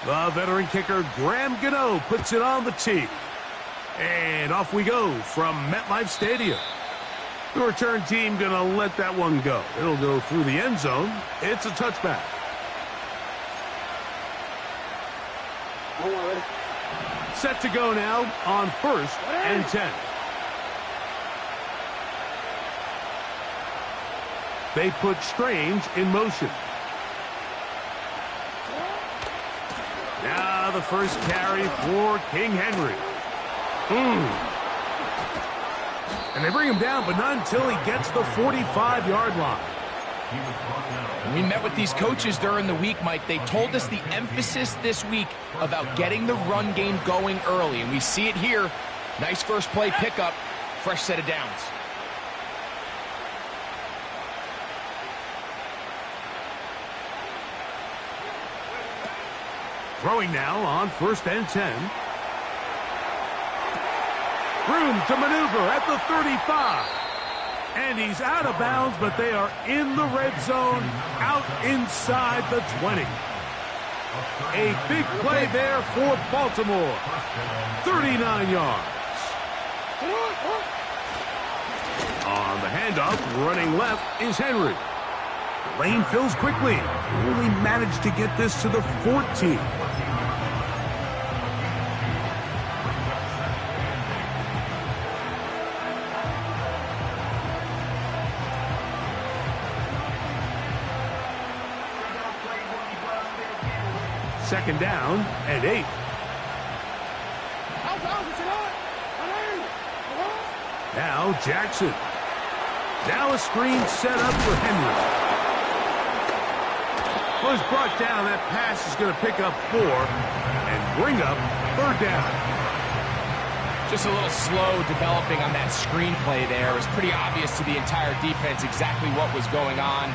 The veteran kicker, Graham Gano, puts it on the tee. And off we go from MetLife Stadium. The return team going to let that one go. It'll go through the end zone. It's a touchback. Set to go now on 1st and 10. They put Strange in motion. Now the first carry for King Henry. And they bring him down, but not until he gets the 45-yard line. We met with these coaches during the week, Mike. They told us the emphasis this week about getting the run game going early, and we see it here. Nice first play pickup, fresh set of downs. Throwing now on 1st and 10. Room to maneuver at the 35. And he's out of bounds, but they are in the red zone, out inside the 20. A big play there for Baltimore. 39 yards. On the handoff, running left is Henry. The lane fills quickly. Only managed to get this to the 14. Second down and 8. Now Jackson. Now a screen set up for Henry. Was brought down. That pass is going to pick up 4 and bring up 3rd down. Just a little slow developing on that screenplay there. It was pretty obvious to the entire defense exactly what was going on.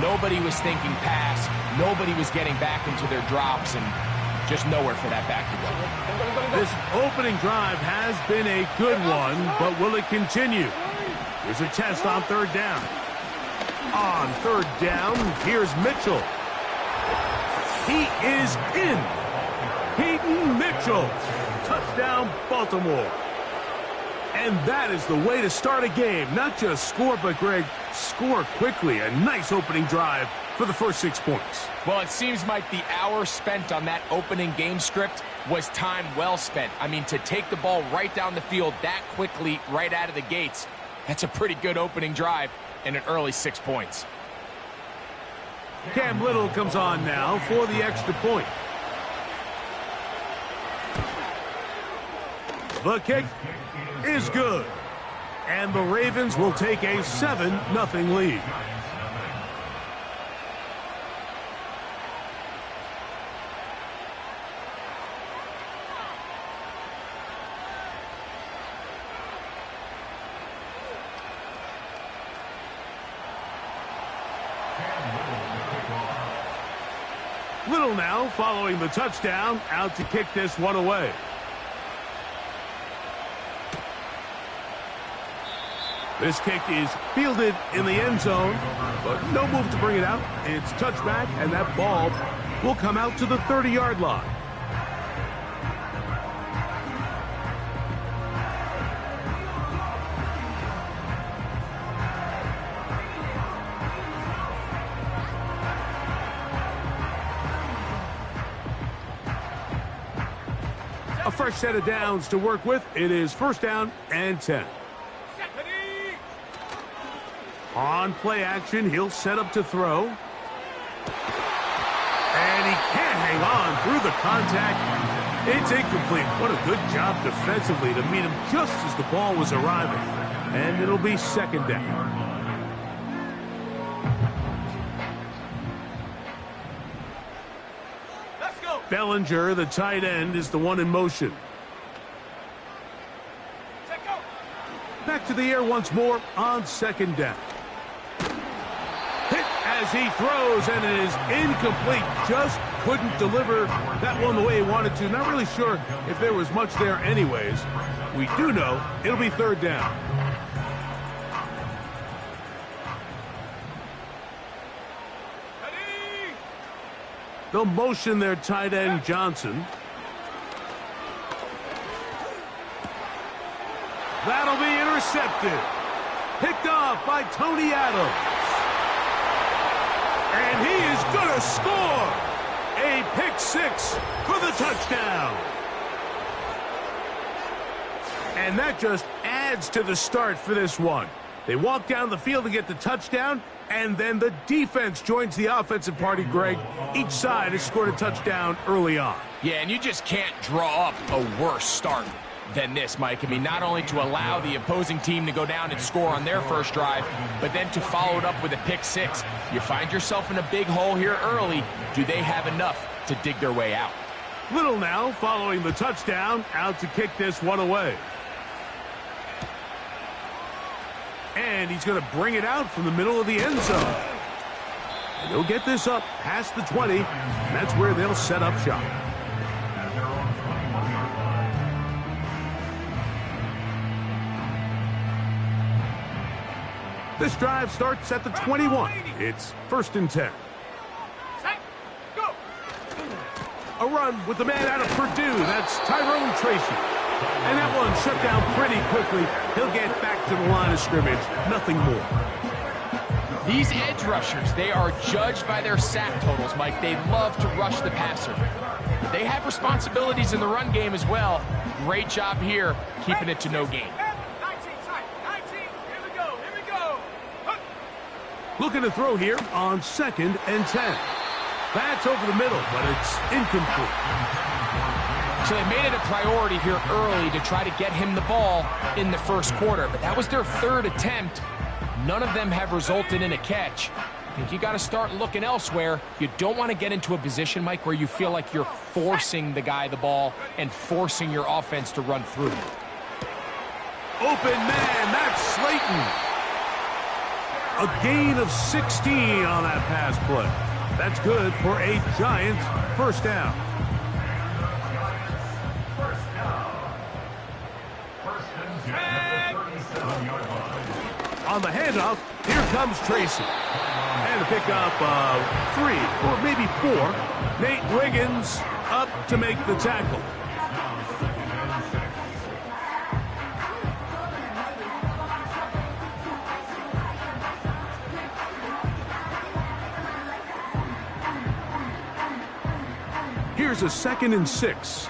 Nobody was thinking pass. Nobody was getting back into their drops, and just nowhere for that back to go. This opening drive has been a good one, but will it continue? Here's a test on 3rd down. On 3rd down, here's Mitchell. He is in. Peyton Mitchell. Touchdown, Baltimore. And that is the way to start a game. Not just score, but, Greg, score quickly. A nice opening drive for the first 6 points. Well, it seems like the hour spent on that opening game script was time well spent. I mean, to take the ball right down the field that quickly right out of the gates, that's a pretty good opening drive and an early 6 points. Cam Little comes on now for the extra point. The kick is good. And the Ravens will take a 7-0 lead. Little now following the touchdown, out to kick this one away. This kick is fielded in the end zone, but no move to bring it out. It's touchback, and that ball will come out to the 30-yard line. A fresh set of downs to work with. It is 1st down and 10. On play action, he'll set up to throw. And he can't hang on through the contact. It's incomplete. What a good job defensively to meet him just as the ball was arriving. And it'll be 2nd down. Let's go. Bellinger, the tight end, is the one in motion. Back to the air once more on 2nd down. Hit as he throws, and it is incomplete. Just couldn't deliver that one the way he wanted to. Not really sure if there was much there anyways. We do know it'll be 3rd down. They'll motion their tight end, Johnson. That'll be intercepted. Picked off by Tony Adams. And he is going to score. A pick six for the touchdown. And that just adds to the start for this one. They walk down the field to get the touchdown, and then the defense joins the offensive party, Greg. Each side has scored a touchdown early on. Yeah, and you just can't draw up a worse start than this, Mike. I mean, not only to allow the opposing team to go down and score on their first drive, but then to follow it up with a pick six. You find yourself in a big hole here early. Do they have enough to dig their way out? Little now following the touchdown, out to kick this one away. And he's going to bring it out from the middle of the end zone. And he'll get this up past the 20, and that's where they'll set up shop. This drive starts at the 21. It's 1st and 10. A run with the man out of Purdue. That's Tyrone Tracy. And that one shut down pretty quickly. He'll get back to the line of scrimmage. Nothing more. These edge rushers, they are judged by their sack totals, Mike. They love to rush the passer. But they have responsibilities in the run game as well. Great job here, keeping it to no gain. Looking to throw here on 2nd and 10. That's over the middle, but it's incomplete. So they made it a priority here early to try to get him the ball in the first quarter. But that was their 3rd attempt. None of them have resulted in a catch. I think you got to start looking elsewhere. You don't want to get into a position, Mike, where you feel like you're forcing the guy the ball and forcing your offense to run through. Open man, that's Slayton. A gain of 16 on that pass play. That's good for a Giants first down. On the handoff, here comes Tracy. And a pickup of 3, or maybe 4. Nate Wiggins up to make the tackle. Here's a 2nd and 6.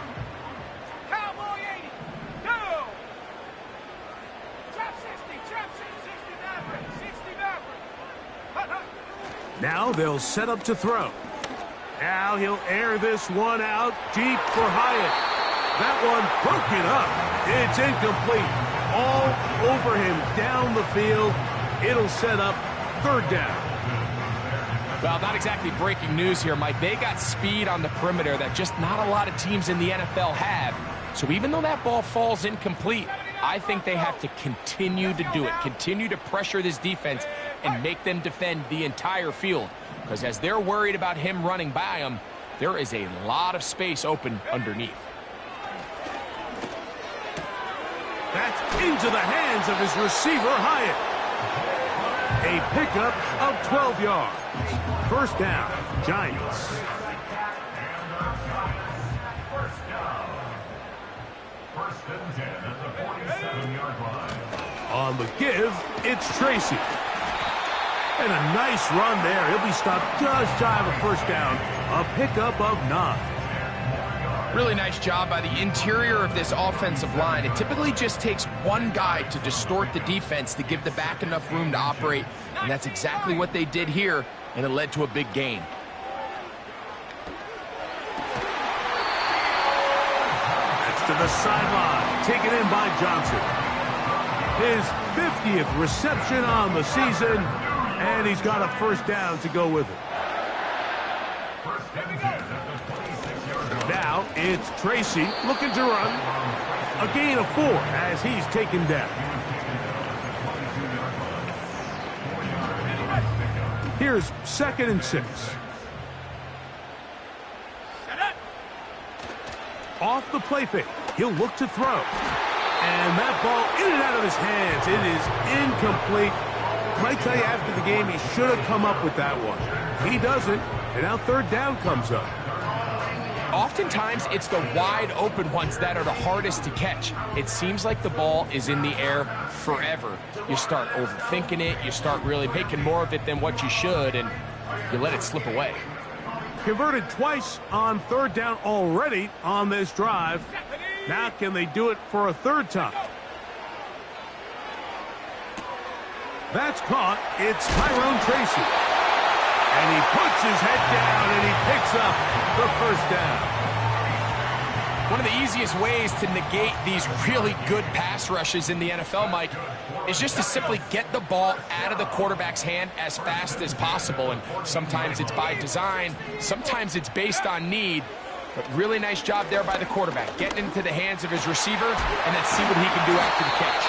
Now they'll set up to throw. Now he'll air this one out deep for Hyatt. That one broken up. It's incomplete. All over him down the field. It'll set up 3rd down. Well, not exactly breaking news here, Mike. They got speed on the perimeter that just not a lot of teams in the NFL have. So even though that ball falls incomplete, I think they have to continue to do it, continue to pressure this defense and make them defend the entire field. Because as they're worried about him running by them, there is a lot of space open underneath. That's into the hands of his receiver, Hyatt. A pickup of 12 yards. First down, Giants. On the give, it's Tracy. And a nice run there. He'll be stopped just shy of a first down. A pickup of 9. Really nice job by the interior of this offensive line. It typically just takes one guy to distort the defense to give the back enough room to operate. And that's exactly what they did here, and it led to a big gain. That's to the sideline. Taken in by Johnson. His 50th reception on the season, and he's got a first down to go with it. Now it's Tracy looking to run. A gain of 4 as he's taken down. Here's 2nd and 6. Off the play fake. He'll look to throw. And that ball in and out of his hands. It is incomplete. Might tell you after the game he should have come up with that one. He doesn't. And now third down comes up. Oftentimes, it's the wide open ones that are the hardest to catch. It seems like the ball is in the air forever. You start overthinking it. You start really making more of it than what you should, and you let it slip away. Converted twice on third down already on this drive. Now can they do it for a third time? That's caught. It's Tyrone Tracy. And he puts his head down and he picks up the first down. One of the easiest ways to negate these really good pass rushes in the NFL, Mike, is just to simply get the ball out of the quarterback's hand as fast as possible. And sometimes it's by design, sometimes it's based on need. But really nice job there by the quarterback, getting into the hands of his receiver, and then see what he can do after the catch.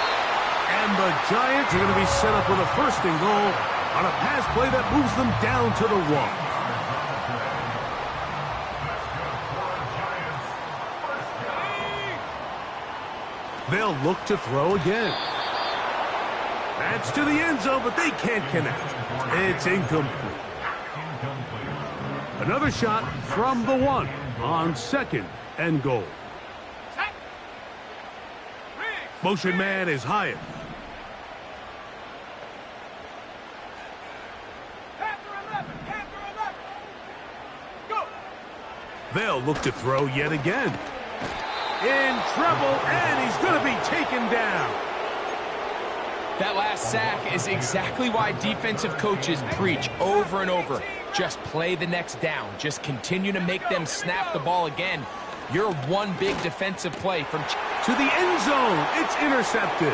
And the Giants are going to be set up with a first and goal on a pass play that moves them down to the 1. They'll look to throw again. That's to the end zone, but they can't connect. It's incomplete. Another shot from the 1 on second and goal. Motion man is Hyatt. They'll look to throw yet again. In trouble, and he's going to be taken down. That last sack is exactly why defensive coaches preach over and over. Just play the next down. Just continue to make them snap the ball again. You're one big defensive play from... To the end zone. It's intercepted.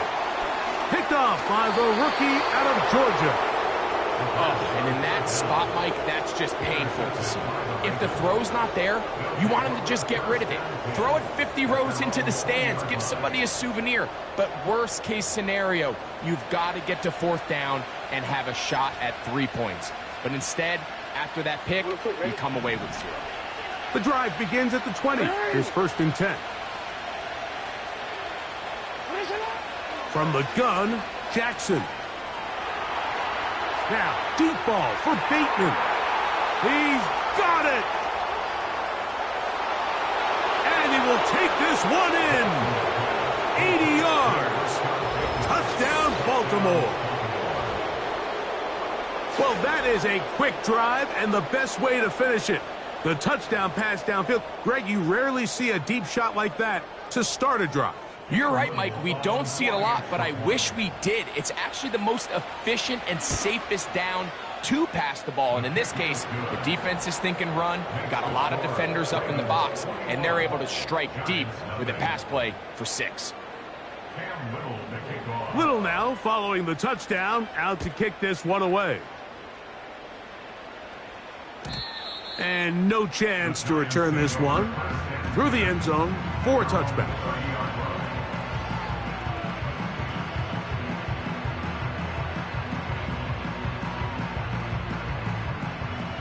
Picked off by the rookie out of Georgia. Oh, and in that spot, Mike, that's just painful to see. If the throw's not there, you want him to just get rid of it. Throw it 50 rows into the stands. Give somebody a souvenir. But worst case scenario, you've got to get to fourth down and have a shot at 3 points. But instead, after that pick, you come away with 0. The drive begins at the 20. Here's first and 10. From the gun, Jackson. Now, deep ball for Bateman. He's got it. And he will take this one in. 80 yards. Touchdown, Baltimore. Well, that is a quick drive and the best way to finish it. The touchdown pass downfield. Greg, you rarely see a deep shot like that to start a drive. You're right, Mike. We don't see it a lot, but I wish we did. It's actually the most efficient and safest down to pass the ball. And in this case, the defense is thinking run, got a lot of defenders up in the box, and they're able to strike deep with a pass play for 6. Little now following the touchdown, out to kick this one away. And no chance to return this one. Through the end zone for a touchback.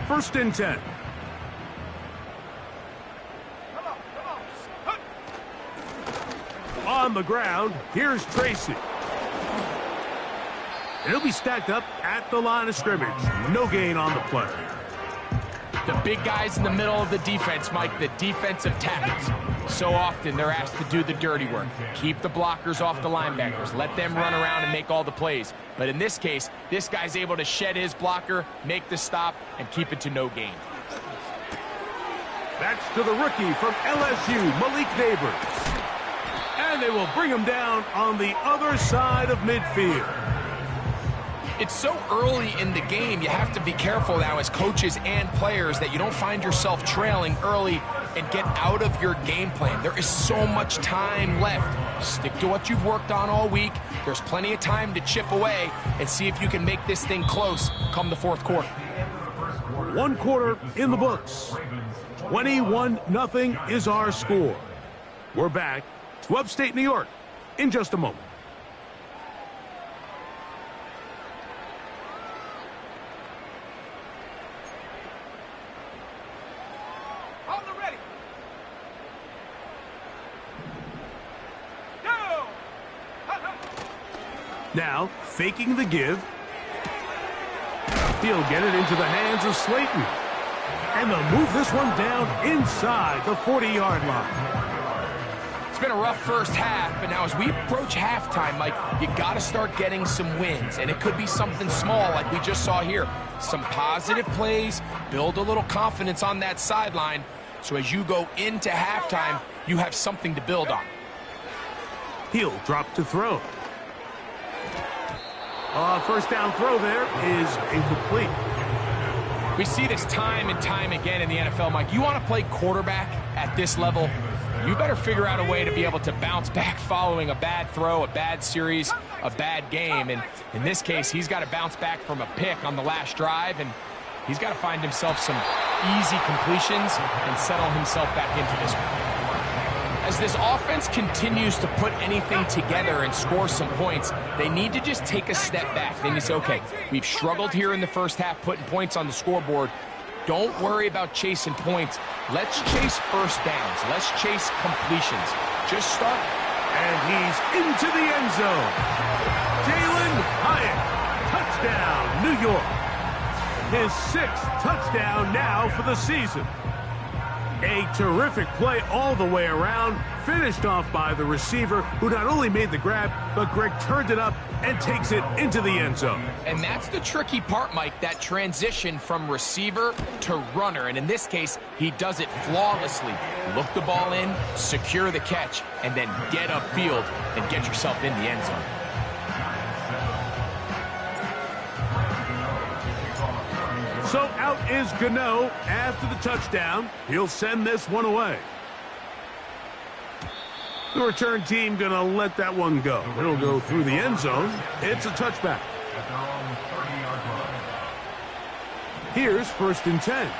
First and 10. On the ground, here's Tracy. And he'll be stacked up at the line of scrimmage. No gain on the play. The big guys in the middle of the defense, Mike, the defensive tackles. So often they're asked to do the dirty work. Keep the blockers off the linebackers. Let them run around and make all the plays. But in this case, this guy's able to shed his blocker, make the stop, and keep it to no gain. That's to the rookie from LSU, Malik Neighbors. And they will bring him down on the other side of midfield. It's so early in the game, you have to be careful now as coaches and players that you don't find yourself trailing early and get out of your game plan. There is so much time left. Stick to what you've worked on all week. There's plenty of time to chip away and see if you can make this thing close come the fourth quarter. 1 quarter in the books. 21-0 is our score. We're back to upstate New York in just a moment. Now, faking the give. He'll get it into the hands of Slayton. And they'll move this one down inside the 40-yard line. It's been a rough first half, but now as we approach halftime, Mike, you got to start getting some wins. And it could be something small like we just saw here. Some positive plays, build a little confidence on that sideline. So as you go into halftime, you have something to build on. He'll drop to throw. First down throw there is incomplete. We see this time and time again in the NFL, Mike. You want to play quarterback at this level, you better figure out a way to be able to bounce back following a bad throw, a bad series, a bad game. And in this case, he's got to bounce back from a pick on the last drive, and he's got to find himself some easy completions and settle himself back into this one. As this offense continues to put anything together and score some points, they need to just take a step back. They need to say, okay, we've struggled here in the first half putting points on the scoreboard. Don't worry about chasing points. Let's chase first downs. Let's chase completions. Just start. And he's into the end zone. Jalen Hyatt, touchdown, New York. His 6th touchdown now for the season. A terrific play all the way around, finished off by the receiver, who not only made the grab, but Greg turned it up and takes it into the end zone. And that's the tricky part, Mike, that transition from receiver to runner. And in this case, he does it flawlessly. Look the ball in, secure the catch, and then get upfield and get yourself in the end zone. So out is Gano after the touchdown. He'll send this one away. The return team going to let that one go. It'll go through the end zone. It's a touchback. Here's 1st and 10.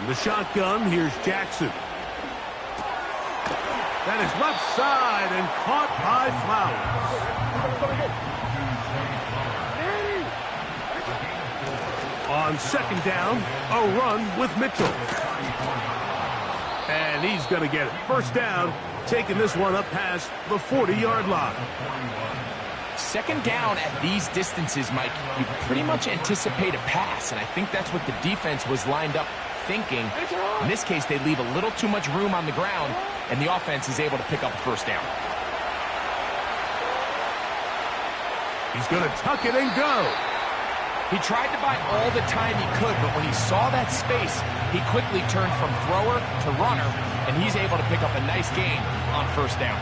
In the shotgun, here's Jackson. That is left side and caught by Flowers. On 2nd down, a run with Mitchell. And he's going to get it. 1st down, taking this one up past the 40-yard line. 2nd down at these distances, Mike, you pretty much anticipate a pass, and I think that's what the defense was lined up thinking. In this case, they leave a little too much room on the ground, and the offense is able to pick up a 1st down. He's going to tuck it and go. He tried to buy all the time he could, but when he saw that space, he quickly turned from thrower to runner, and he's able to pick up a nice gain on 1st down.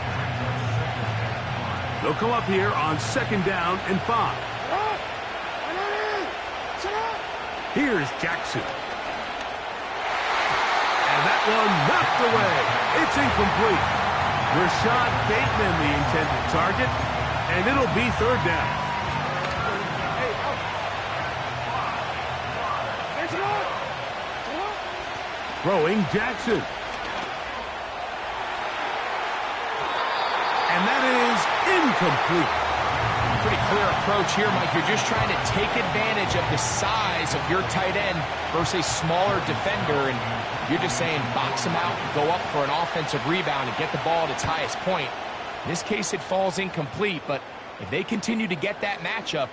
They'll come up here on 2nd down and 5. Here's Jackson. And that one knocked away. It's incomplete. Rashad Bateman, the intended target, and it'll be 3rd down. Throwing Jackson. And that is incomplete. Pretty clear approach here, Mike. You're just trying to take advantage of the size of your tight end versus a smaller defender, and you're just saying box him out and go up for an offensive rebound and get the ball at its highest point. In this case, it falls incomplete, but if they continue to get that matchup,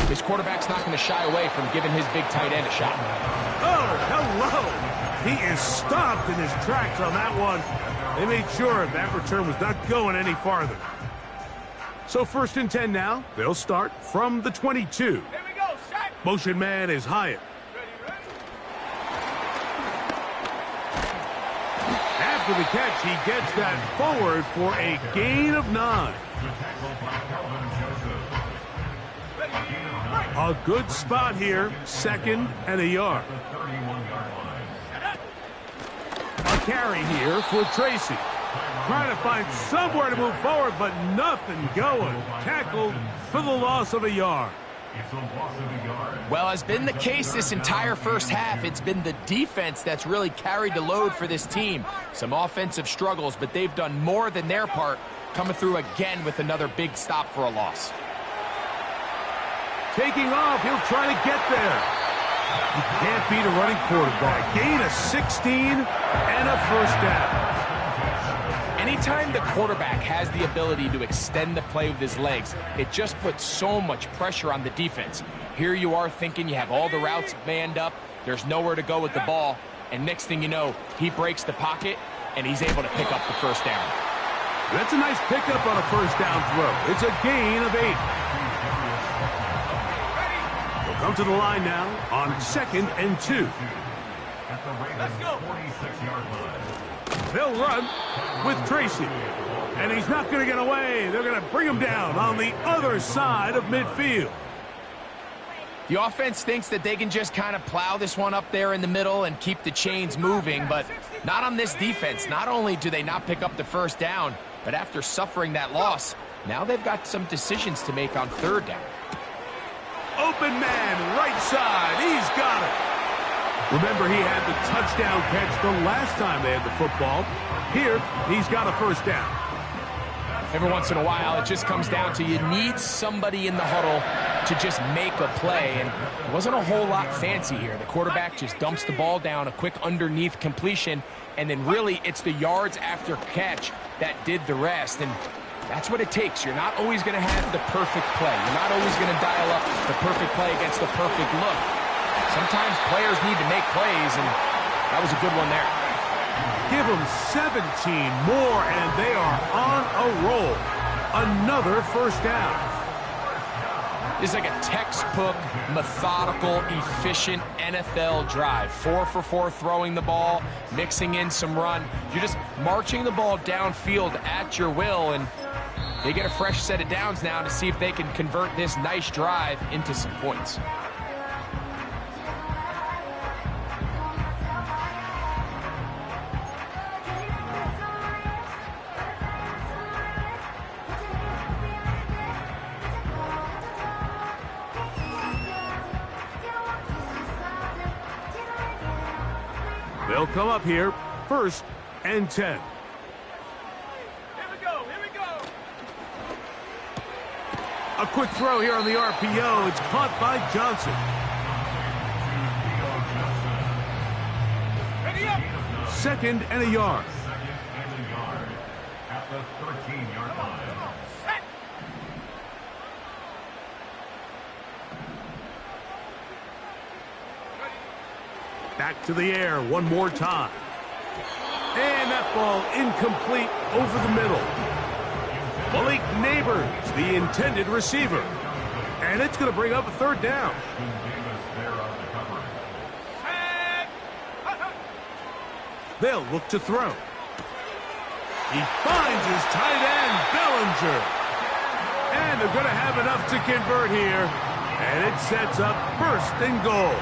this quarterback's not going to shy away from giving his big tight end a shot. Oh, hello. He is stopped in his tracks on that one. They made sure that return was not going any farther. So 1st and 10 now. They'll start from the 22. Here we go, set. Motion man is Hyatt. After the catch, he gets that forward for a gain of 9. A good spot here, 2nd and a yard. A carry here for Tracy. Trying to find somewhere to move forward, but nothing going. Tackled for the loss of a yard. Well, as been the case this entire first half, it's been the defense that's really carried the load for this team. Some offensive struggles, but they've done more than their part, coming through again with another big stop for a loss. Taking off, he'll try to get there. You can't beat a running quarterback. Gain of 16 and a 1st down. Anytime the quarterback has the ability to extend the play with his legs, it just puts so much pressure on the defense. Here you are thinking you have all the routes manned up, there's nowhere to go with the ball, and next thing you know, he breaks the pocket, and he's able to pick up the first down. That's a nice pickup on a first down throw. It's a gain of 8. We'll come to the line now on 2nd and 2. Let's go. 46-yard line. They'll run with Tracy. And he's not going to get away. They're going to bring him down on the other side of midfield. The offense thinks that they can just kind of plow this one up there in the middle and keep the chains moving, but not on this defense. Not only do they not pick up the first down, but after suffering that loss, now they've got some decisions to make on 3rd down. Open man, right side. He's got it. Remember, he had the touchdown catch the last time they had the football. Here, he's got a first down. Every once in a while, it just comes down to you need somebody in the huddle to just make a play, and it wasn't a whole lot fancy here. The quarterback just dumps the ball down, a quick underneath completion, and then really it's the yards after catch that did the rest, and that's what it takes. You're not always going to have the perfect play. You're not always going to dial up the perfect play against the perfect look. Sometimes players need to make plays, and that was a good one there. Give them 17 more, and they are on a roll. Another first down. It's like a textbook, methodical, efficient NFL drive. 4 for 4 throwing the ball, mixing in some run. You're just marching the ball downfield at your will, and they get a fresh set of downs now to see if they can convert this nice drive into some points. They'll come up here, 1st and 10. Here we go. Here we go. A quick throw here on the RPO. It's caught by Johnson. Ready up. 2nd and a yard. At the 13-yard line. Set. Back to the air one more time. And that ball incomplete over the middle. Malik Neighbors, the intended receiver. And it's going to bring up a 3rd down. They'll look to throw. He finds his tight end, Bellinger. And they're going to have enough to convert here. And it sets up 1st and goal.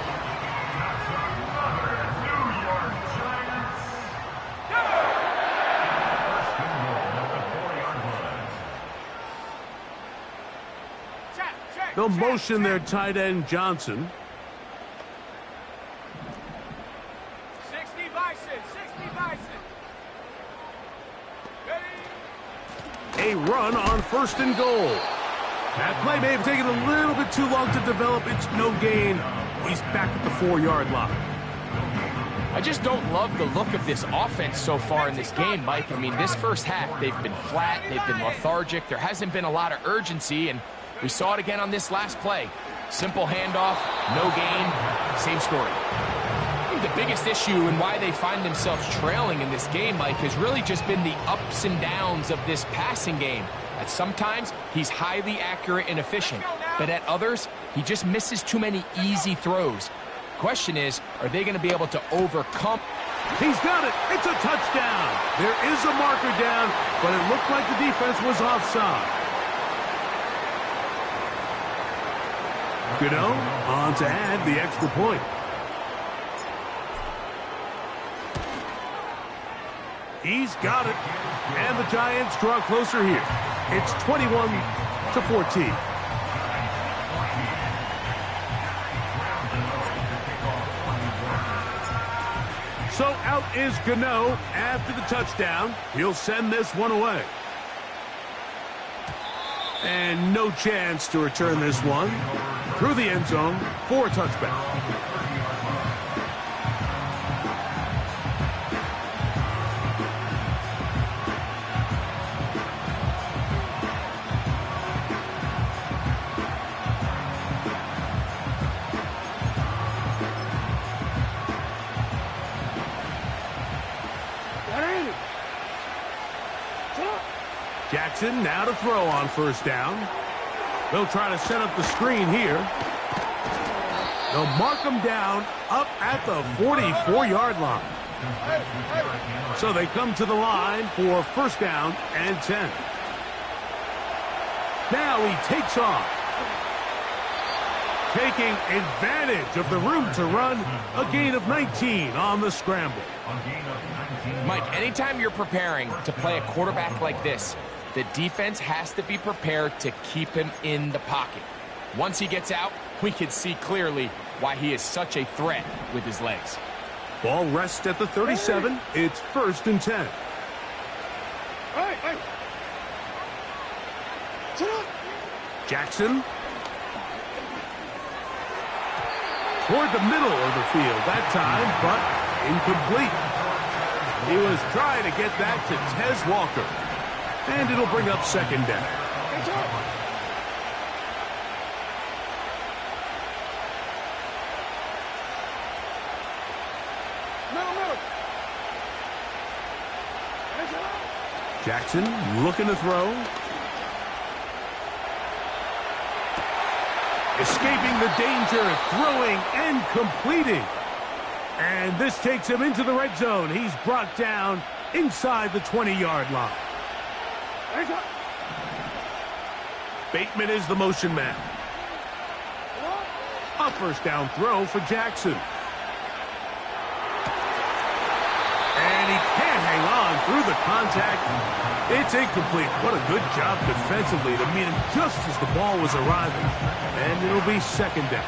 They'll motion their tight end, Johnson. 60 Bison. 60 Bison. Ready. A run on 1st and goal. That play may have taken a little bit too long to develop. It's no gain. He's back at the 4-yard line. I just don't love the look of this offense so far in this game, Mike. I mean, this first half, they've been flat, they've been lethargic. There hasn't been a lot of urgency, and we saw it again on this last play. Simple handoff, no gain, same story. I think the biggest issue and why they find themselves trailing in this game, Mike, has really just been the ups and downs of this passing game. At sometimes, he's highly accurate and efficient, but at others, he just misses too many easy throws. Question is, are they going to be able to overcome? He's got it. It's a touchdown. There is a marker down, but it looked like the defense was offside. Gano on to add the extra point. He's got it. And the Giants draw closer here. It's 21-14. So out is Gano after the touchdown. He'll send this one away. And no chance to return this one through the end zone for a touchback. Jackson now to throw on first down. They'll try to set up the screen here. They'll mark him down up at the 44-yard line. So they come to the line for first down and 10. Now he takes off, taking advantage of the room to run, a gain of 19 on the scramble. Mike, anytime you're preparing to play a quarterback like this, the defense has to be prepared to keep him in the pocket. Once he gets out, we can see clearly why he is such a threat with his legs. Ball rests at the 37. It's first and 10. Jackson toward the middle of the field that time, but incomplete. He was trying to get that to Tez Walker, and it'll bring up second down. Jackson looking to throw. Escaping the danger, throwing and completing. And this takes him into the red zone. He's brought down inside the 20-yard line. Bateman is the motion man. A first down throw for Jackson. And he can't hang on through the contact. It's incomplete. What a good job defensively to meet him just as the ball was arriving. And it'll be second down.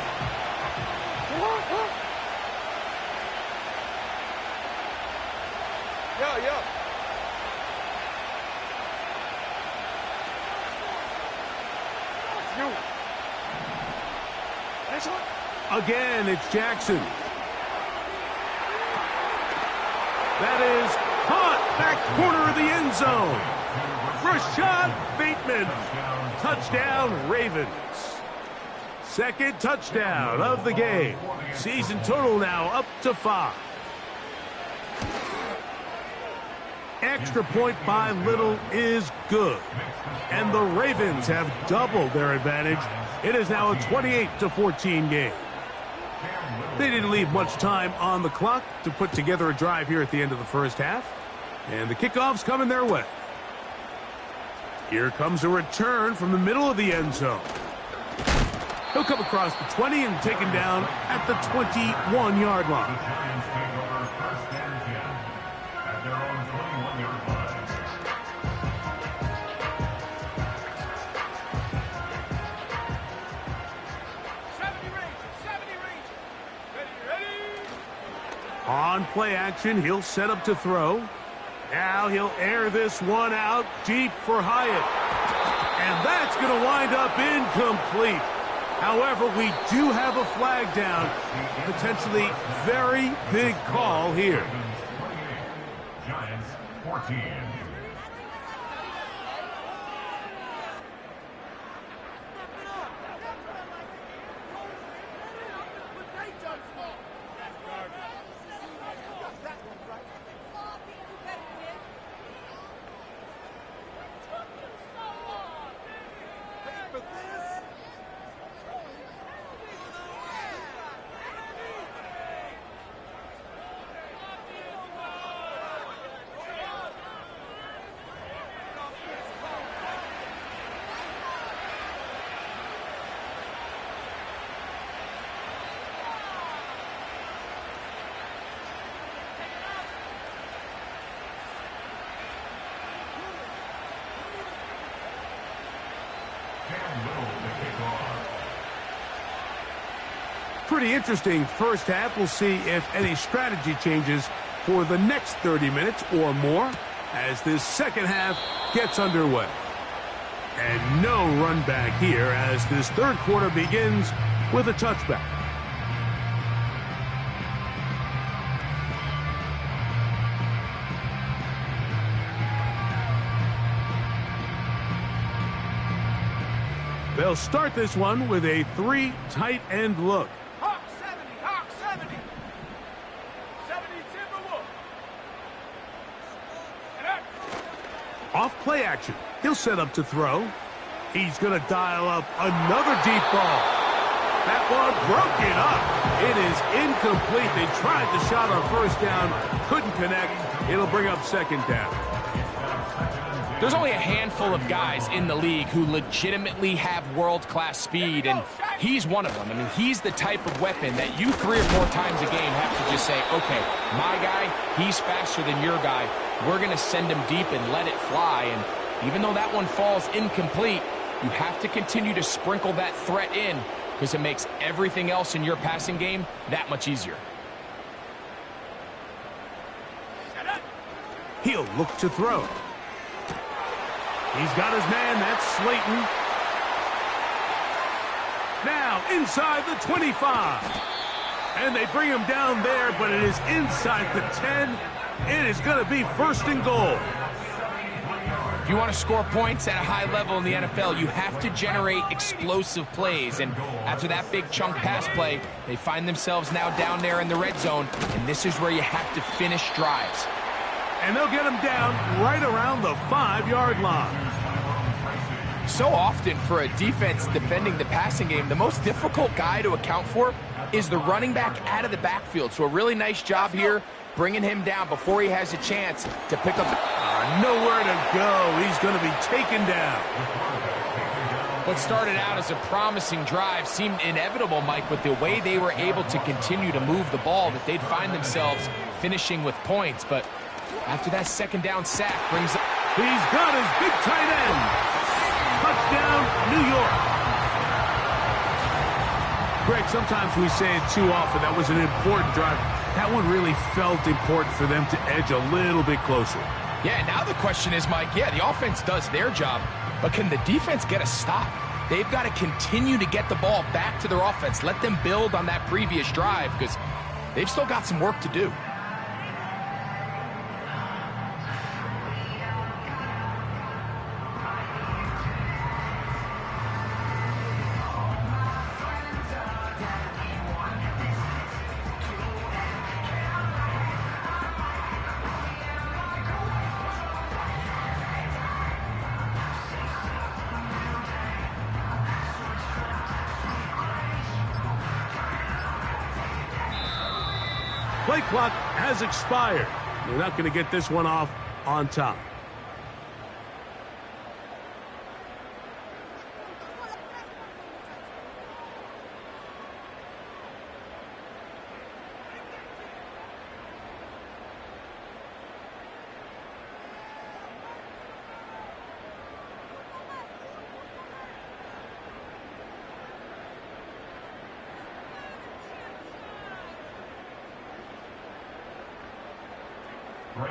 Again, it's Jackson. That is caught back corner of the end zone. Rashad Bateman. Touchdown, Ravens. Second touchdown of the game. Season total now up to 5. Extra point by Little is good. And the Ravens have doubled their advantage. It is now a 28-14 game. They didn't leave much time on the clock to put together a drive here at the end of the first half. And the kickoff's coming their way. Here comes a return from the middle of the end zone. He'll come across the 20 and taken down at the 21-yard line. On play action, he'll set up to throw. Now he'll air this one out deep for Hyatt. And that's going to wind up incomplete. However, we do have a flag down. Potentially very big call here. Giants 14. Pretty interesting first half. We'll see if any strategy changes for the next 30 minutes or more as this second half gets underway. And no run back here as this third quarter begins with a touchback. They'll start this one with a 3 tight end look. Hawk 70, Hawk 70. 70 Timberwolf. Off play action. He'll set up to throw. He's going to dial up another deep ball. That one broken up. It is incomplete. They tried the shot on first down, couldn't connect. It'll bring up second down. There's only a handful of guys in the league who legitimately have world-class speed, and he's one of them. I mean, he's the type of weapon that you 3 or 4 times a game have to just say, okay, my guy, he's faster than your guy. We're going to send him deep and let it fly. And even though that one falls incomplete, you have to continue to sprinkle that threat in because it makes everything else in your passing game that much easier. He'll look to throw. He's got his man. That's Slayton. Now inside the 25. And they bring him down there, but it is inside the 10. It is going to be first and goal. If you want to score points at a high level in the NFL, you have to generate explosive plays. And after that big chunk pass play, they find themselves now down there in the red zone. And this is where you have to finish drives. And they'll get him down right around the 5-yard line. So often for a defense defending the passing game, the most difficult guy to account for is the running back out of the backfield. So a really nice job here bringing him down before he has a chance to pick up. Nowhere to go. He's going to be taken down. What started out as a promising drive seemed inevitable, Mike, with the way they were able to continue to move the ball, that they'd find themselves finishing with points. But after that second down sack brings up. He's got his big tight end. Touchdown, New York. Greg, sometimes we say it too often. That was an important drive. That one really felt important for them to edge a little bit closer. Yeah, now the question is, Mike, yeah, the offense does their job, but can the defense get a stop? They've got to continue to get the ball back to their offense. Let them build on that previous drive because they've still got some work to do. Play clock has expired. They're not going to get this one off on time.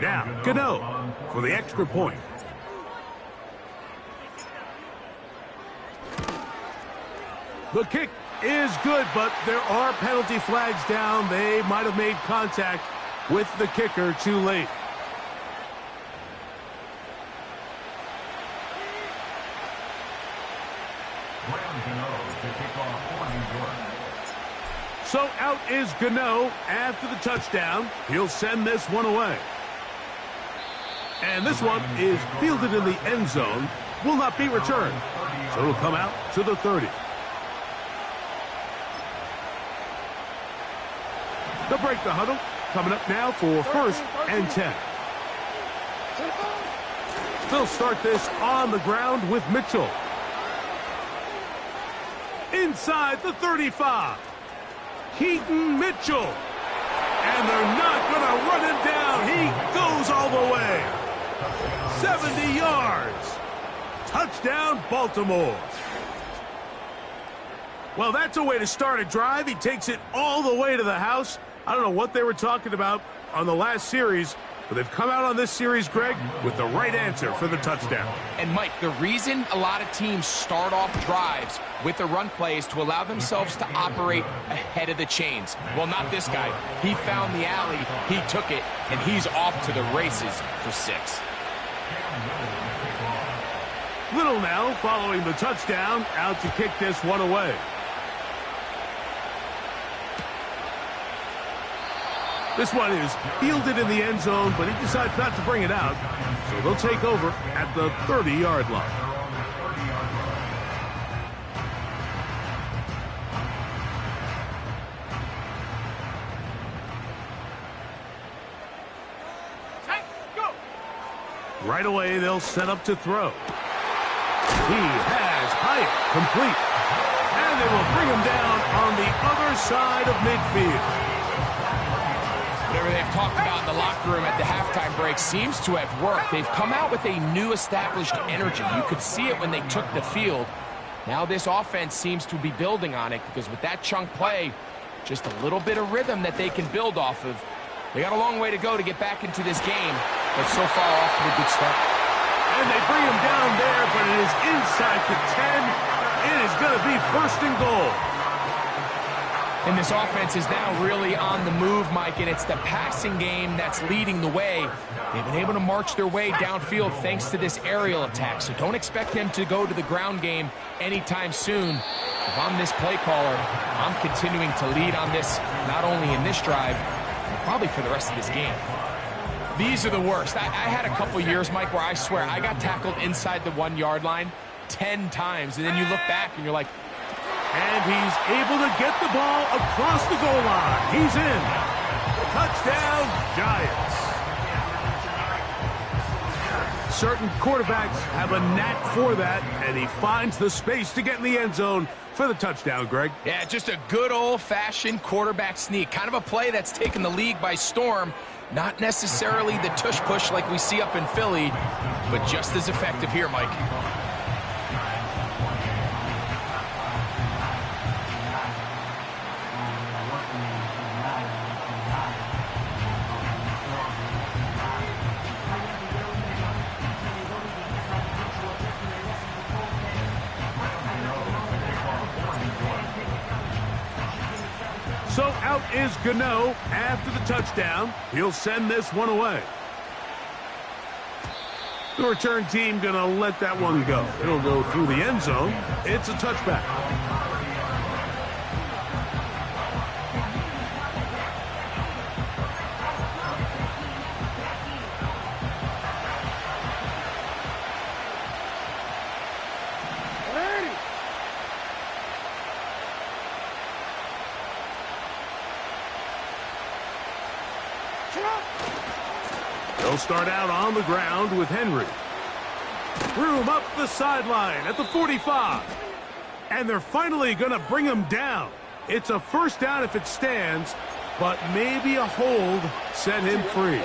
Now, Gano for the extra point. The kick is good, but there are penalty flags down. They might have made contact with the kicker too late. So out is Gano after the touchdown. He'll send this one away. And this one is fielded in the end zone. Will not be returned. So it'll come out to the 30. They'll break the huddle. Coming up now for first and 10. They'll start this on the ground with Mitchell. Inside the 35. Keaton Mitchell. And they're not going to run him down. He goes all the way. 70 yards. Touchdown, Baltimore. Well, that's a way to start a drive. He takes it all the way to the house. I don't know what they were talking about on the last series, but they've come out on this series, Greg, with the right answer for the touchdown. And, Mike, the reason a lot of teams start off drives with the run play is to allow themselves to operate ahead of the chains. Well, not this guy. He found the alley, he took it, and he's off to the races for 6. Little now following the touchdown, out to kick this one away. This one is fielded in the end zone, but he decides not to bring it out. So they'll take over at the 30-yard line. Right away, they'll set up to throw. He has Hyatt complete. And they will bring him down on the other side of midfield. Whatever they've talked about in the locker room at the halftime break seems to have worked. They've come out with a new established energy. You could see it when they took the field. Now this offense seems to be building on it because with that chunk play, just a little bit of rhythm that they can build off of. They got a long way to go to get back into this game, but so far off to a good start. And they bring him down there, but it is inside the 10. It is going to be first and goal. And this offense is now really on the move, Mike, and it's the passing game that's leading the way. They've been able to march their way downfield thanks to this aerial attack, so don't expect them to go to the ground game anytime soon. If I'm this play caller, I'm continuing to lead on this, not only in this drive, but probably for the rest of this game. These are the worst. I had a couple years, Mike, where I swear I got tackled inside the 1-yard line 10 times, and then you look back and you're like, and he's able to get the ball across the goal line. He's in. Touchdown, Giants. Certain quarterbacks have a knack for that, and he finds the space to get in the end zone for the touchdown, Greg. Yeah, just a good old-fashioned quarterback sneak. Kind of a play that's taken the league by storm. Not necessarily the tush-push like we see up in Philly, but just as effective here, Mike. So out is Gano after the touchdown. He'll send this one away. The return team going to let that one go. It'll go through the end zone. It's a touchback. They'll start out on the ground with Henry. Room up the sideline at the 45. And they're finally going to bring him down. It's a first down if it stands, but maybe a hold set him free.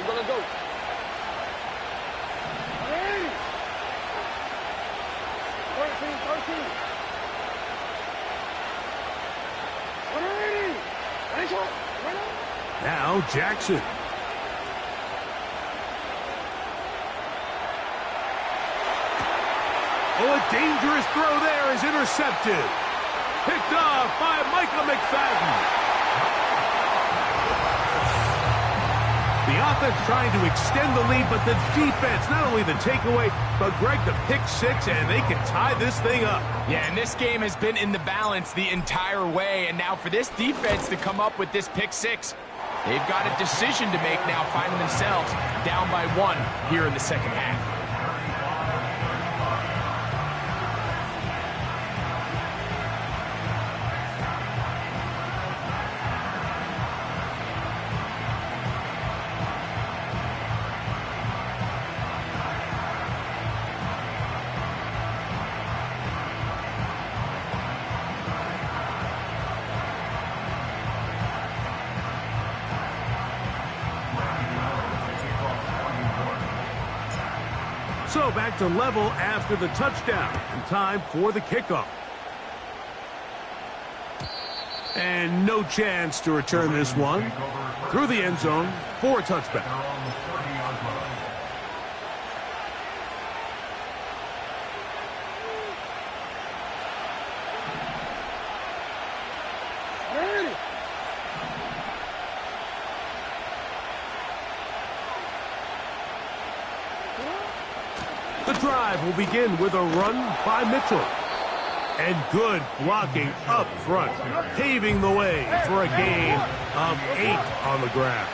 Now Jackson. Oh, a dangerous throw there is intercepted. Picked off by Michael McFadden. The offense trying to extend the lead, but the defense, not only the takeaway, but Greg, the pick six, and they can tie this thing up. Yeah, and this game has been in the balance the entire way, and now for this defense to come up with this pick six, they've got a decision to make now, finding themselves down by 1 here in the second half. So back to level after the touchdown, and time for the kickoff. And no chance to return this one through the end zone for a touchback. The drive will begin with a run by Mitchell. And good blocking up front, paving the way for a gain of 8 on the ground.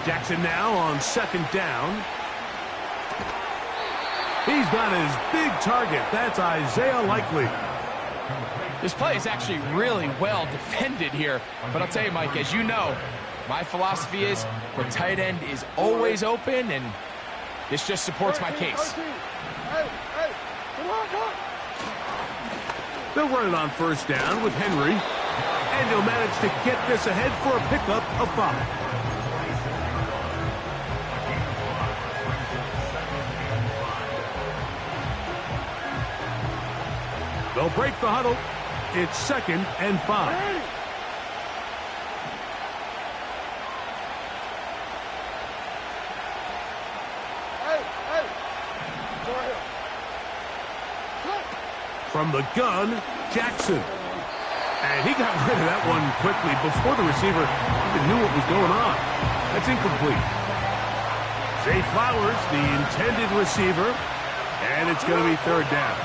Jackson now on 2nd down. He's got his big target. That's Isaiah Likely. This play is actually really well defended here. But I'll tell you, Mike, as you know, my philosophy is the tight end is always open, and this just supports my case. They'll run it on 1st down with Henry. And he'll manage to get this ahead for a pickup of 5. They'll break the huddle. It's 2nd and 5. From the gun, Jackson. And he got rid of that one quickly before the receiver even knew what was going on. That's incomplete. Zay Flowers, the intended receiver, and it's going to be 3rd down.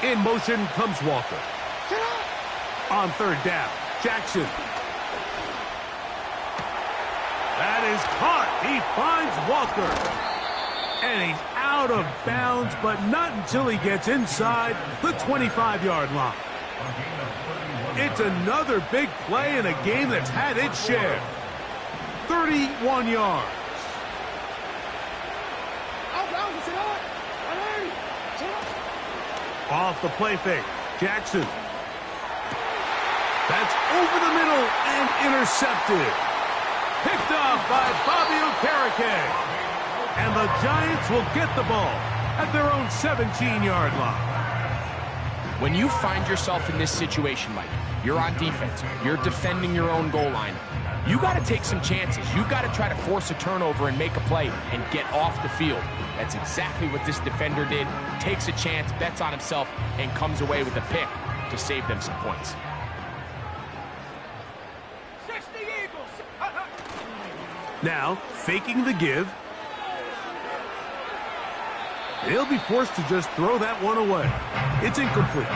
In motion comes Walker. On 3rd down, Jackson. That is caught. He finds Walker. And he's out of bounds, but not until he gets inside the 25-yard line. It's another big play in a game that's had its share. 31 yards. Off the play fake. Jackson. That's over the middle and intercepted. Picked off by Bobby Okereke. And the Giants will get the ball at their own 17-yard line. When you find yourself in this situation, Mike, you're on defense, you're defending your own goal line, you got to take some chances. You got to try to force a turnover and make a play and get off the field. That's exactly what this defender did. Takes a chance, bets on himself, and comes away with a pick to save them some points. 60 Eagles. Now, faking the give. He'll be forced to just throw that one away. It's incomplete.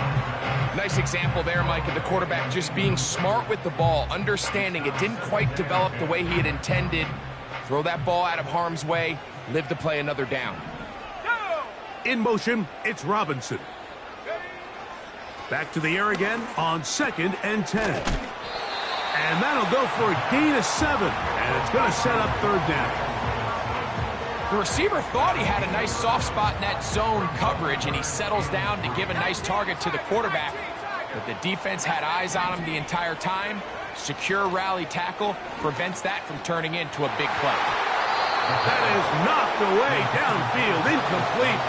Nice example there, Mike, of the quarterback just being smart with the ball, understanding it didn't quite develop the way he had intended. Throw that ball out of harm's way, live to play another down. In motion, it's Robinson. Back to the air again on 2nd and 10. And that'll go for a gain of 7. And it's going to set up 3rd down. The receiver thought he had a nice soft spot in that zone coverage, and he settles down to give a nice target to the quarterback. But the defense had eyes on him the entire time. Secure rally tackle prevents that from turning into a big play. That is knocked away downfield, incomplete.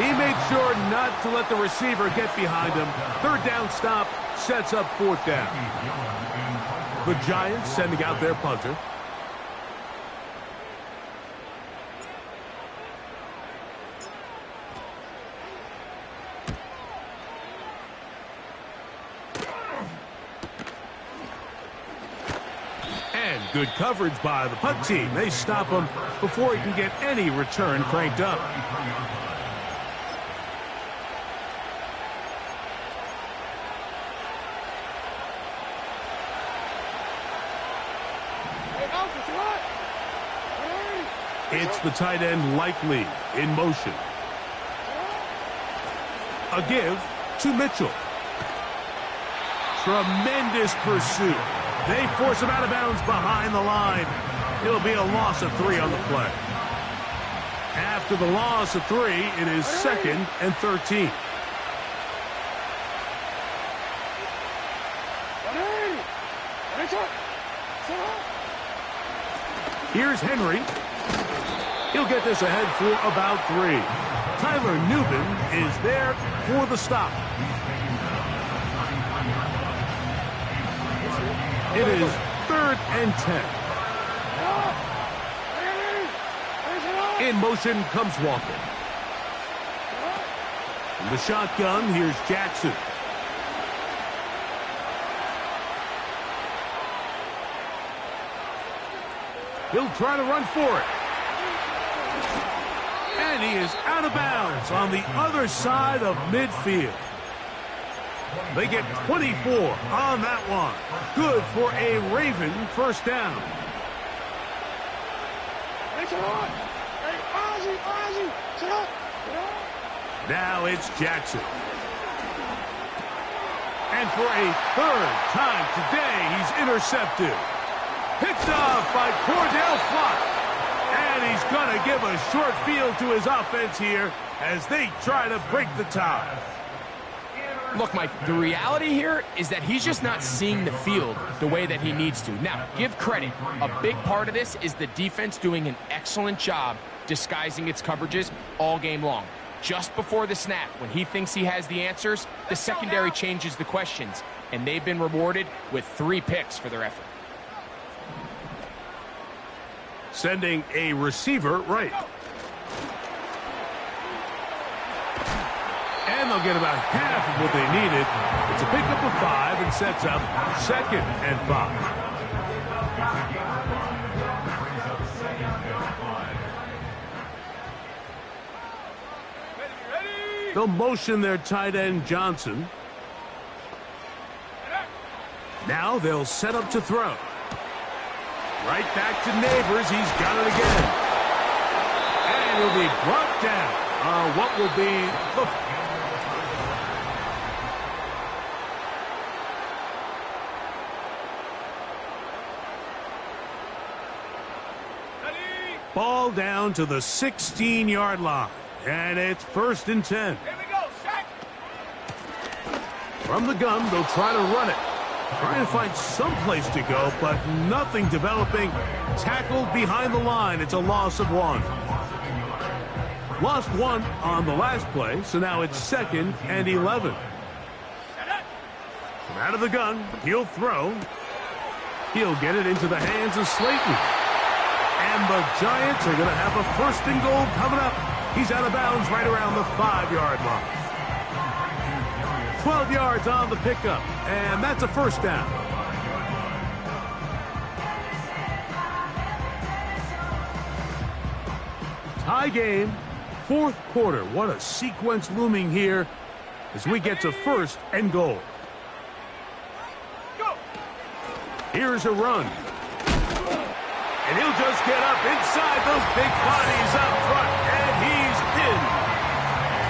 He made sure not to let the receiver get behind him. 3rd down stop sets up 4th down. The Giants sending out their punter. Good coverage by the punt team. They stop him before he can get any return cranked up. It's the tight end Likely in motion. A give to Mitchell. Tremendous pursuit. They force him out of bounds behind the line. It'll be a loss of 3 on the play. After the loss of 3, it is 2nd and 13. Here's Henry. He'll get this ahead for about 3. Tyler Newman is there for the stop. It is 3rd and 10. In motion comes Walker. In the shotgun, here's Jackson. He'll try to run for it. And he is out of bounds on the other side of midfield. They get 24 on that one. Good for a Raven first down. Now it's Jackson. And for a third time today, he's intercepted. Picked off by Cordell Flott. And he's going to give a short field to his offense here as they try to break the tie. Look, Mike, the reality here is that he's just not seeing the field the way that he needs to. Now, give credit. A big part of this is the defense doing an excellent job disguising its coverages all game long. Just before the snap, when he thinks he has the answers, the secondary changes the questions, and they've been rewarded with 3 picks for their effort. Sending a receiver right. And they'll get about half of what they needed. It's a pickup of 5 and sets up 2nd and 5. They'll motion their tight end Johnson. Now they'll set up to throw. Right back to Neighbors. He's got it again. And he'll be brought down. What will be... Look. Ball down to the 16-yard line. And it's 1st and 10. Here we go, sack. From the gun, they'll try to run it. Trying to find some place to go, but nothing developing. Tackled behind the line. It's a loss of 1. Lost 1 on the last play, so now it's 2nd and 11. From out of the gun, he'll throw. He'll get it into the hands of Slayton. And the Giants are going to have a 1st and goal coming up. He's out of bounds right around the 5-yard line. 12 yards on the pickup, and that's a 1st down. Tie game, 4th quarter. What a sequence looming here as we get to 1st and goal. Here's a run. And he'll just get up inside those big bodies up front, and he's in.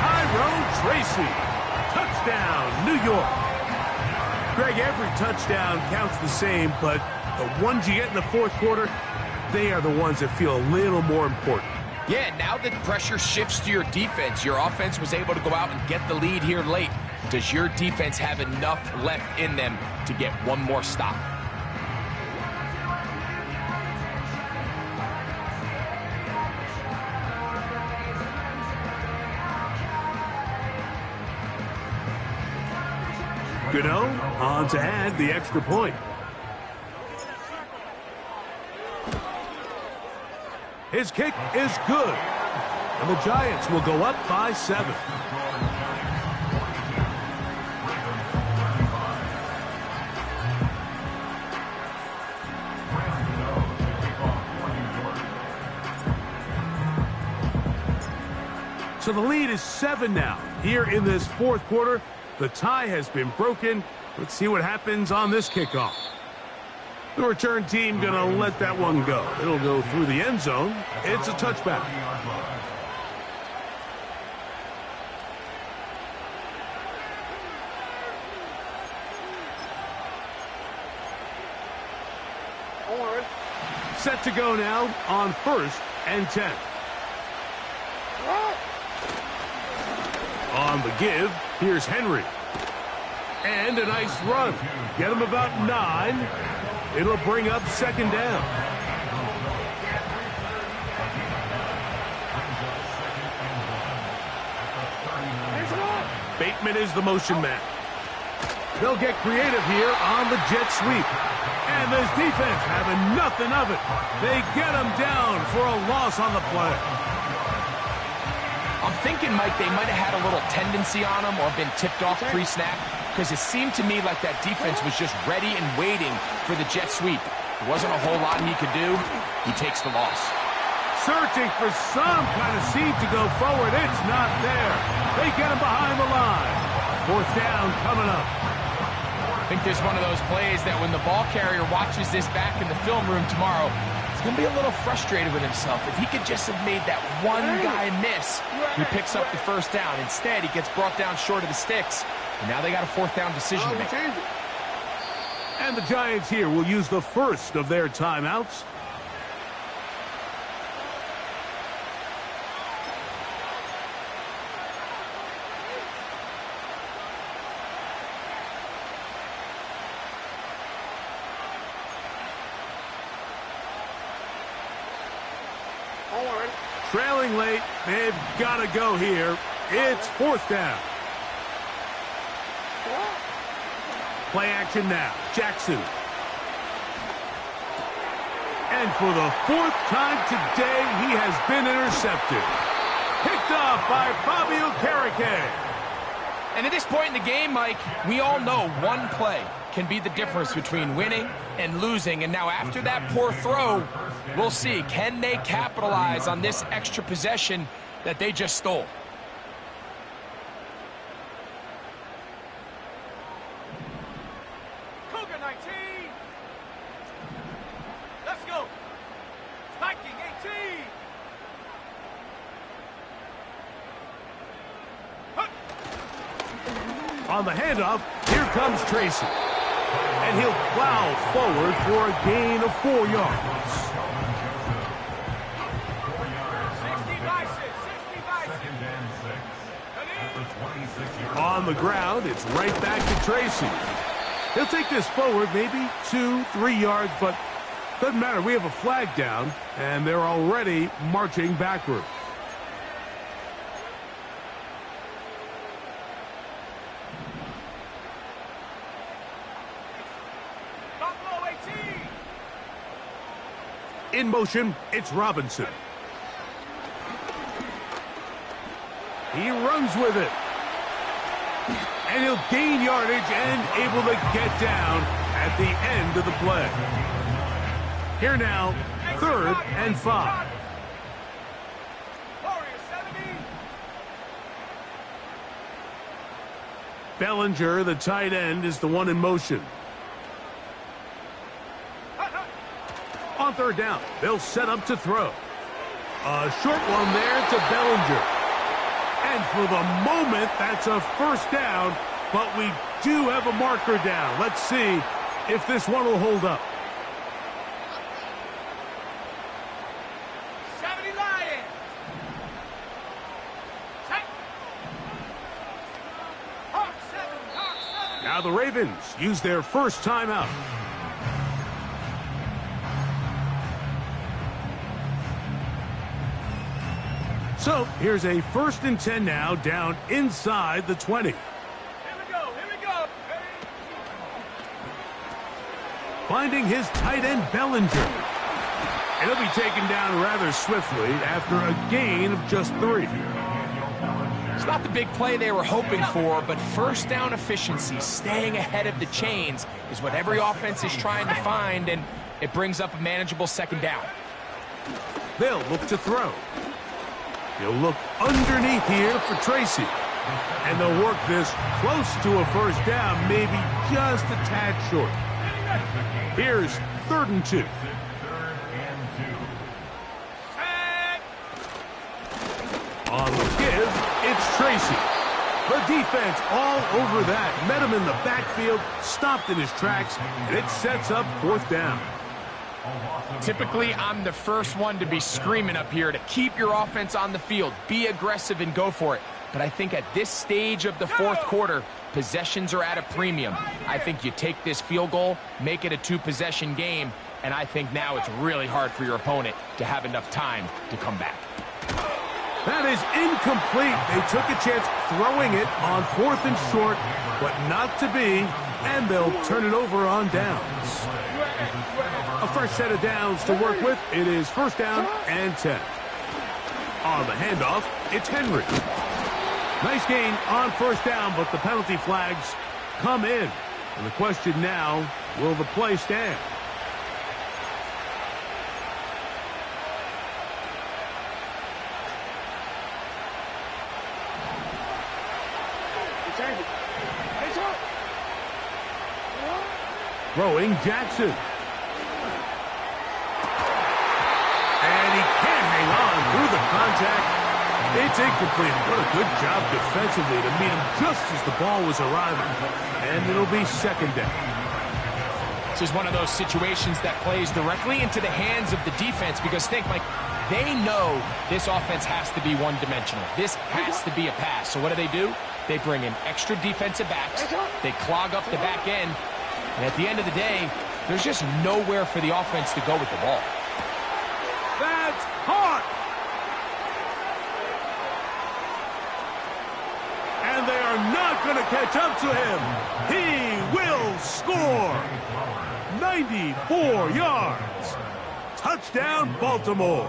Tyrone Tracy. Touchdown, New York. Greg, every touchdown counts the same, but the ones you get in the 4th quarter, they are the ones that feel a little more important. Yeah, now that pressure shifts to your defense, your offense was able to go out and get the lead here late. Does your defense have enough left in them to get one more stop? Gano on to add the extra point. His kick is good. And the Giants will go up by 7. So the lead is 7 now. Here in this 4th quarter, the tie has been broken. Let's see what happens on this kickoff. The return team going to let that one go. It'll go through the end zone. It's a touchback. Set to go now on 1st and 10. On the give, here's Henry. And a nice run. Get him about 9. It'll bring up 2nd down. Bateman is the motion man. They'll get creative here on the jet sweep. And this defense having nothing of it. They get him down for a loss on the play. I'm thinking, Mike, they might have had a little tendency on him or been tipped off pre-snap, because it seemed to me like that defense was just ready and waiting for the jet sweep. There wasn't a whole lot he could do. He takes the loss. Searching for some kind of seed to go forward. It's not there. They get him behind the line. Fourth down coming up. I think there's one of those plays that when the ball carrier watches this back in the film room tomorrow, he's going to be a little frustrated with himself. If he could just have made that one guy miss, he picks up the first down. Instead, he gets brought down short of the sticks. And now they got a fourth down decision to make. And the Giants here will use the first of their timeouts. Trailing late, they've got to go here. It's fourth down. Play action now. Jackson. And for the fourth time today, he has been intercepted. Picked off by Bobby Okereke. And at this point in the game, Mike, we all know one play can be the difference between winning and losing. And now after that poor throw, we'll see, can they capitalize on this extra possession that they just stole? Cougar 19. Let's go. Viking 18. On the handoff, here comes Tracy. And he'll plow forward for a gain of 4 yards. 60 On the ground, it's right back to Tracy. He'll take this forward maybe 2-3 yards, but doesn't matter. We have a flag down, and they're already marching backward. Buffalo 18. In motion, it's Robinson. He runs with it. And he'll gain yardage and able to get down at the end of the play. Here now, 3rd and 5. Warriors 70. Bellinger, the tight end, is the one in motion. On 3rd down, they'll set up to throw. A short one there to Bellinger. And for the moment, that's a first down, but we do have a marker down. Let's see if this one will hold up. 70 Lions. Check. Hawk 7. Hawk 7. Now the Ravens use their first timeout. So here's a 1st and 10 now, down inside the 20. Here we go. Here we go. Finding his tight end, Bellinger. And he'll be taken down rather swiftly after a gain of just 3. It's not the big play they were hoping for, but first down efficiency, staying ahead of the chains, is what every offense is trying to find, and it brings up a manageable 2nd down. They'll look to throw. He'll look underneath here for Tracy. And they'll work this close to a first down, maybe just a tad short. Here's 3rd and 2. On the give, it's Tracy. The defense all over that. Met him in the backfield, stopped in his tracks, and it sets up 4th down. Typically, I'm the first one to be screaming up here to keep your offense on the field, be aggressive and go for it. But I think at this stage of the 4th quarter, possessions are at a premium. I think you take this field goal, make it a 2-possession game, and I think now it's really hard for your opponent to have enough time to come back. That is incomplete. They took a chance throwing it on 4th and short, but not to be, and they'll turn it over on downs. A fresh set of downs to work with. It is 1st down and 10. On the handoff, it's Henry. Nice gain on 1st down, but the penalty flags come in. And the question now, will the play stand? Throwing Jackson. And he can't hang on through the contact. It's incomplete. What a good job defensively to meet him just as the ball was arriving. And it'll be second down. This is one of those situations that plays directly into the hands of the defense because think, Mike, they know this offense has to be one-dimensional. This has to be a pass. So what do? They bring in extra defensive backs. They clog up the back end. And at the end of the day, there's just nowhere for the offense to go with the ball. That's caught! And they are not going to catch up to him. He will score. 94 yards. Touchdown, Baltimore.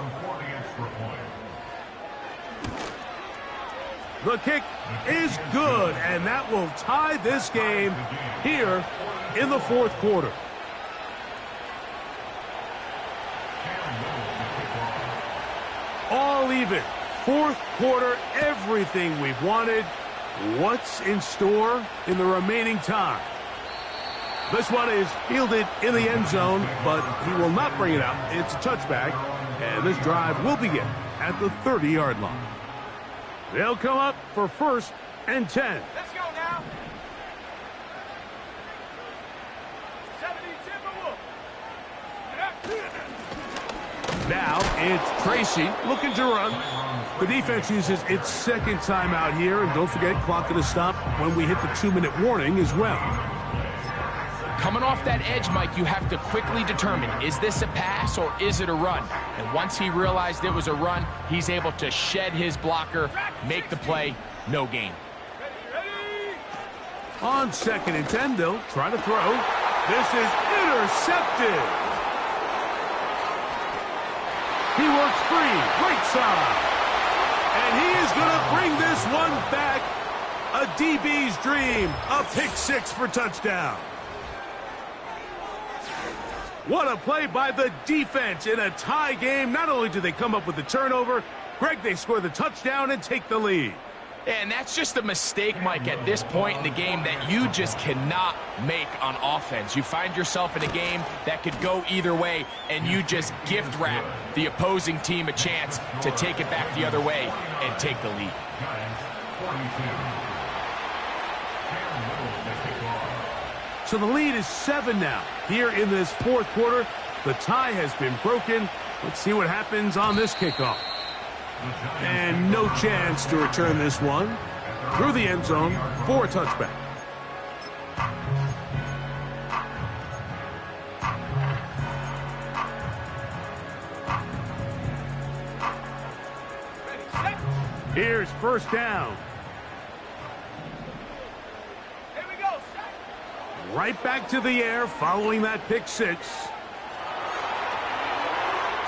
The kick is good, and that will tie this game here in the fourth quarter. All even. Fourth quarter, everything we've wanted. What's in store in the remaining time? This one is fielded in the end zone, but he will not bring it out. It's a touchback, and this drive will begin at the 30-yard line. They'll come up for 1st and 10. Let's go now. 70 Timberwolves. Now it's Tracy looking to run. The defense uses its second timeout here, and don't forget, clock going to stop when we hit the 2-minute warning as well. Coming off that edge, Mike, you have to quickly determine, is this a pass or is it a run? And once he realized it was a run, he's able to shed his blocker, make the play, no gain. Ready? On 2nd and 10, they'll try to throw. This is intercepted. He works free, right side. And he is going to bring this one back. A DB's dream, a pick six for touchdown. What a play by the defense in a tie game. Not only do they come up with the turnover, Greg, they score the touchdown and take the lead. And that's just a mistake, Mike, at this point in the game that you just cannot make on offense. You find yourself in a game that could go either way, and you just gift wrap the opposing team a chance to take it back the other way and take the lead. So the lead is 7 now. Here in this fourth quarter, the tie has been broken. Let's see what happens on this kickoff. And no chance to return this one through the end zone for a touchback. Ready, set. Here's 1st down. Here we go, set. Right back to the air following that pick six.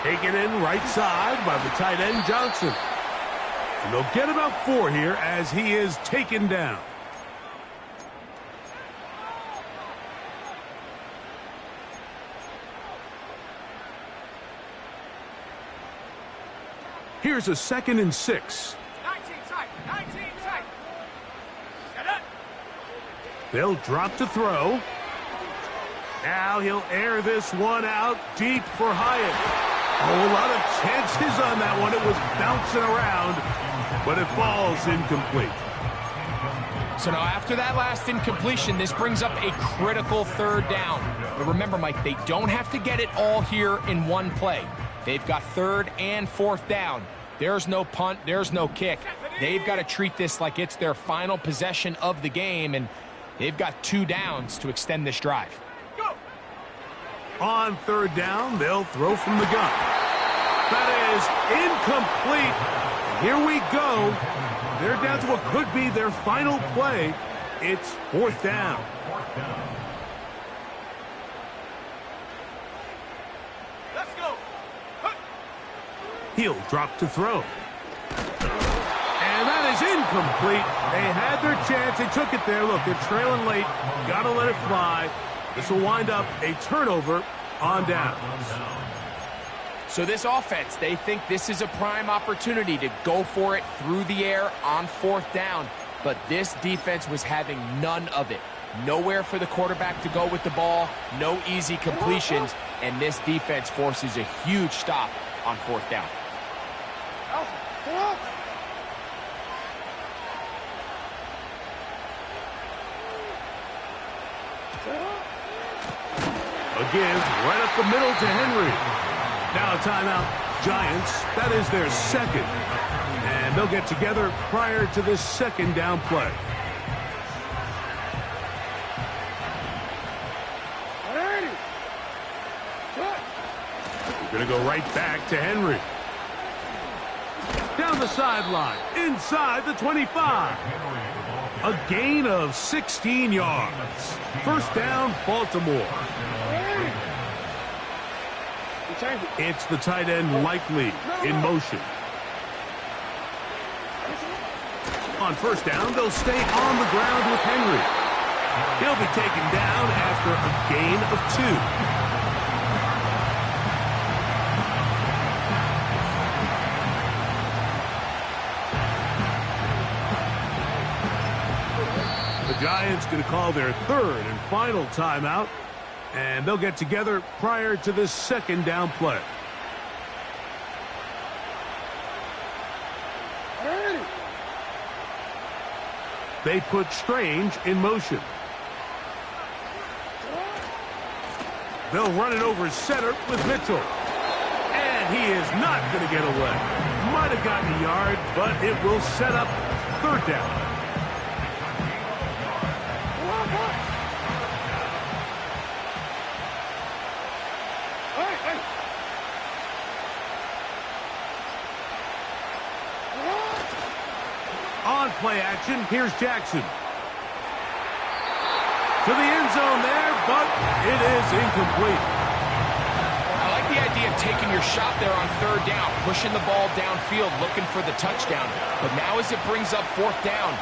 Taken in right side by the tight end, Johnson. And they'll get about 4 here as he is taken down. Here's a 2nd and 6. 19 tight, 19 tight. Set up. They'll drop to throw. Now he'll air this one out deep for Hyatt. Oh, a lot of chances on that one. It was bouncing around, but it falls incomplete. So now after that last incompletion, this brings up a critical 3rd down. But remember, Mike, they don't have to get it all here in one play. They've got 3rd and 4th down. There's no punt, there's no kick. They've got to treat this like it's their final possession of the game, and they've got 2 downs to extend this drive. On 3rd down, they'll throw from the gun. That is incomplete. Here we go. They're down to what could be their final play. It's 4th down. Let's go. He'll drop to throw. And that is incomplete. They had their chance. They took it there. Look, they're trailing late. Got to let it fly. This will wind up a turnover on downs. So this offense, they think this is a prime opportunity to go for it through the air on 4th down. but this defense was having none of it. Nowhere for the quarterback to go with the ball, no easy completions, and this defense forces a huge stop on 4th down. Again, right up the middle to Henry. Now a timeout. Giants, that is their second. And they'll get together prior to this 2nd down play. We're going to go right back to Henry. Down the sideline, inside the 25. A gain of 16 yards. 1st down, Baltimore. It's the tight end Likely in motion. On 1st down, they'll stay on the ground with Henry. He'll be taken down after a gain of 2. The Giants going to call their 3rd and final timeout, and they'll get together prior to this 2nd down play. They put Strange in motion. They'll run it over center with Mitchell. And he is not going to get away. Might have gotten a yard, but it will set up 3rd down. On play action, here's Jackson. To the end zone there, but it is incomplete. I like the idea of taking your shot there on 3rd down, pushing the ball downfield, looking for the touchdown. But now as it brings up 4th down,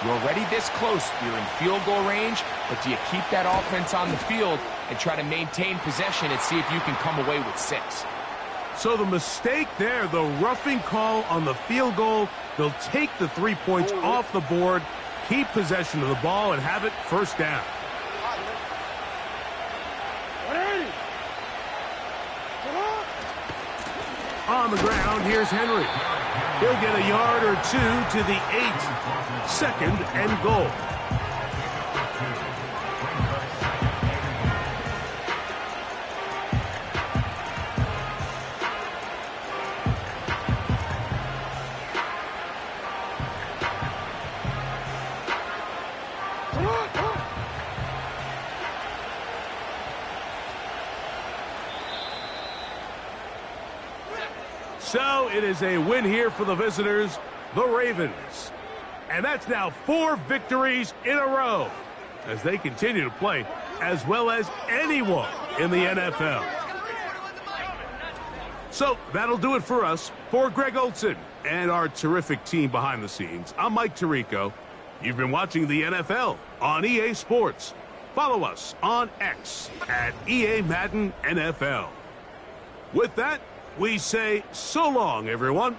you're already this close. You're in field goal range, but do you keep that offense on the field and try to maintain possession and see if you can come away with 6? So the mistake there, the roughing call on the field goal, they'll take the 3 points off the board, keep possession of the ball, and have it 1st down. On the ground, here's Henry. He'll get a yard or 2 to the 8. 2nd and goal. So it is a win here for the visitors, the Ravens. And that's now 4 victories in a row as they continue to play as well as anyone in the NFL. So that'll do it for us. For Greg Olson and our terrific team behind the scenes, I'm Mike Tirico. You've been watching the NFL on EA Sports. Follow us on X at EA Madden NFL. With that, we say so long, everyone.